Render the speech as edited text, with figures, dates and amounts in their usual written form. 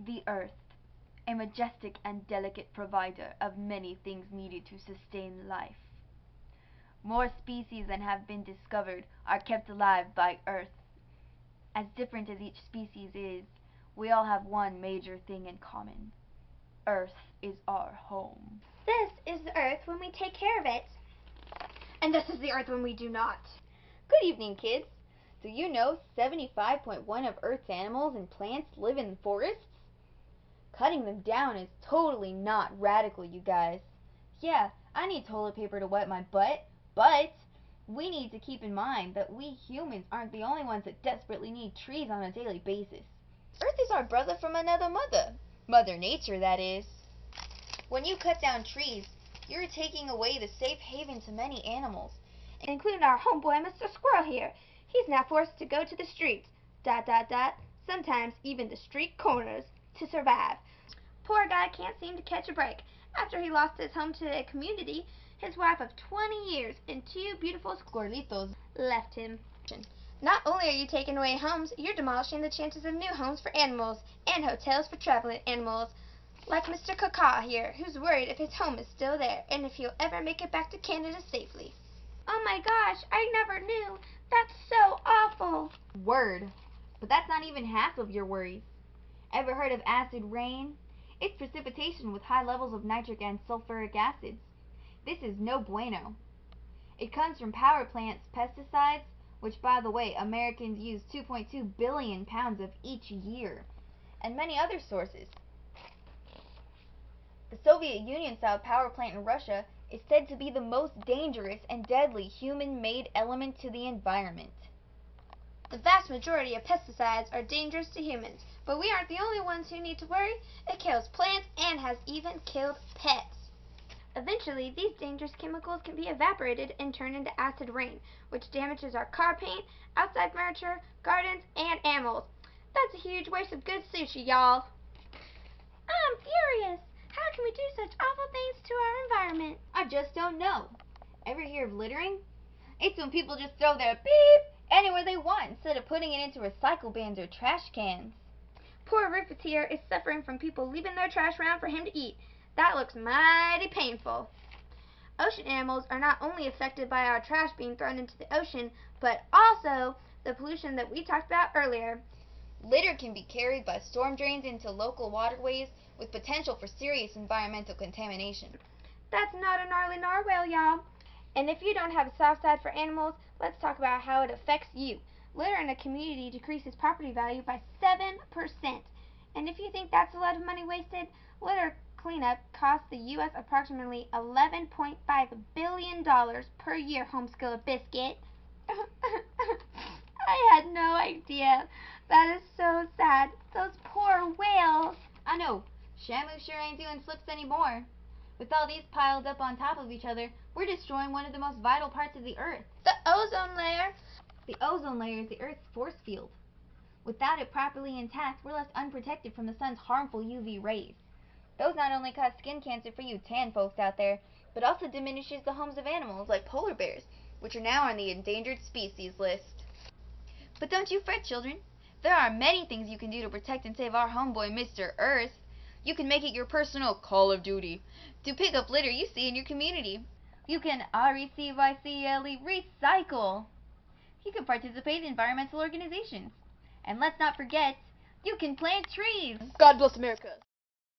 The earth, a majestic and delicate provider of many things needed to sustain life. More species than have been discovered are kept alive by Earth. As different as each species is, we all have one major thing in common. Earth is our home. This is the earth when we take care of it. And this is the earth when we do not. Good evening, kids. Do you know 75.1% of Earth's animals and plants live in forests? Cutting them down is totally not radical, you guys. Yeah, I need toilet paper to wipe my butt, but we need to keep in mind that we humans aren't the only ones that desperately need trees on a daily basis. Earth is our brother from another mother. Mother Nature, that is. When you cut down trees, you're taking away the safe haven to many animals, including our homeboy Mr. Squirrel here. He's now forced to go to the streets, sometimes even the street corners, to survive. Poor guy can't seem to catch a break. After he lost his home to a community, his wife of 20 years and two beautiful squirrelitos left him. Not only are you taking away homes, you're demolishing the chances of new homes for animals and hotels for traveling animals, like Mr. Kaka here, who's worried if his home is still there and if he'll ever make it back to Canada safely. Oh my gosh, I never knew. That's so awful. Word. But that's not even half of your worries. Ever heard of acid rain? It's precipitation with high levels of nitric and sulfuric acids. This is no bueno. It comes from power plants, pesticides, which, by the way, Americans use 2.2 billion pounds of each year, and many other sources. The Soviet Union-style power plant in Russia is said to be the most dangerous and deadly human-made element to the environment. The vast majority of pesticides are dangerous to humans, but we aren't the only ones who need to worry. It kills plants and has even killed pets. Eventually, these dangerous chemicals can be evaporated and turned into acid rain, which damages our car paint, outside furniture, gardens, and animals. That's a huge waste of good sushi, y'all. I'm furious. How can we do such awful things to our environment? I just don't know. Ever hear of littering? It's when people just throw their beep anywhere they want instead of putting it into recycle bins or trash cans. Poor Rufus here is suffering from people leaving their trash around for him to eat. That looks mighty painful. Ocean animals are not only affected by our trash being thrown into the ocean, but also the pollution that we talked about earlier. Litter can be carried by storm drains into local waterways with potential for serious environmental contamination. That's not a gnarly narwhal, y'all. And if you don't have a soft side for animals, let's talk about how it affects you. Litter in a community decreases property value by 7%. And if you think that's a lot of money wasted, litter cleanup costs the U.S. approximately $11.5 billion per year, Homeschooler Biscuit. I had no idea. That is so sad. Those poor whales. I know. Shamu sure ain't doing flips anymore. With all these piled up on top of each other, we're destroying one of the most vital parts of the Earth. The ozone layer. The ozone layer is the Earth's force field. Without it properly intact, we're left unprotected from the sun's harmful UV rays. Those not only cause skin cancer for you tan folks out there, but also diminishes the homes of animals like polar bears, which are now on the endangered species list. But don't you fret, children. There are many things you can do to protect and save our homeboy, Mr. Earth. You can make it your personal Call of Duty to pick up litter you see in your community. You can RECYCLE recycle. You can participate in environmental organizations. And let's not forget, you can plant trees. God bless America.